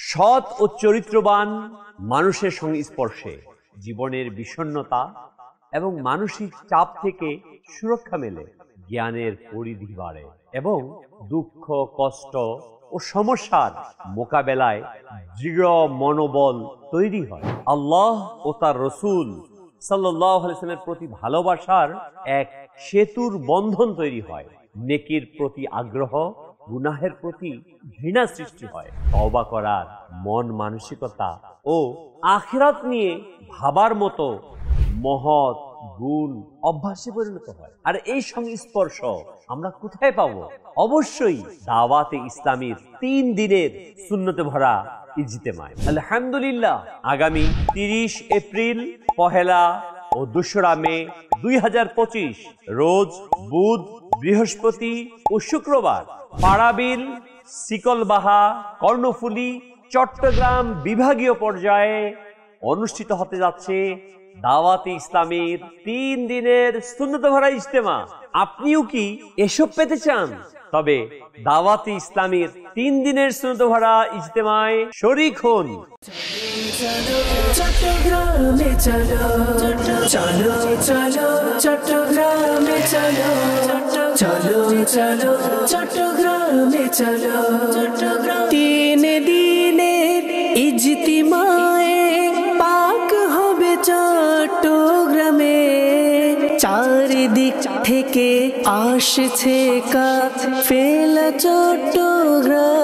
সৎ ও চরিত্রবান মানুষের সংস্পর্শে জীবনের বিষণ্ণতা এবং মানসিক চাপ থেকে সুরক্ষা মেলে, জ্ঞানের পরিধি বাড়ে এবং দুঃখ, কষ্ট ও সমস্যার মোকাবেলায় দৃঢ় মনোবল তৈরি হয়। আল্লাহ ও তার রাসূল সাল্লাল্লাহু আলাইহি ওয়াসাল্লামের প্রতি ভালোবাসার এক সেতুর বন্ধন তৈরি হয়। নেকির প্রতি আগ্রহ, গুনাহের প্রতি ঘৃণা সৃষ্টি হয়। তওবা করার মন মানসিকতা ও আখিরাত নিয়ে ভাবার মতো মহৎ গুণ অভ্যাসে পরিণত হয়। আর এই সংস্পর্শ আমরা কোথায় পাবো? অবশ্যই দাওয়াতে ইসলামীর 3 দিনের সুন্নতে ভরা ইজতেমায়। আলহামদুলিল্লাহ, আগামী 30 এপ্রিল, 1 ও 2 মে 2025 রোজ বুধ, বৃহস্পতি ও শুক্রবার পাড়াবিল, শিকলবাহা, কর্ণফুলী, চট্টগ্রাম বিভাগীয় পর্যায়ে অনুষ্ঠিত হতে যাচ্ছে দাওয়াতে ইসলামীর 3 দিনের সুন্নতে ভরা ইজতেমা। আপনিও কি এসব পেতে চান? তবে দাওয়াতে ইসলামীর 3 দিনের সুন্নতে ভরা ইজতেমায় শরীক হন। চট্টগ্রামে চলো, চলো চলো চট্টগ্রামে চলো, চলো চলো চট্টগ্রামে চলো। 3 দিনের ইজতিমায়ে পাক হবে চট্টগ্রামে। চারিদিক থেকে আসছে কাফেলা চট্টগ্রামে।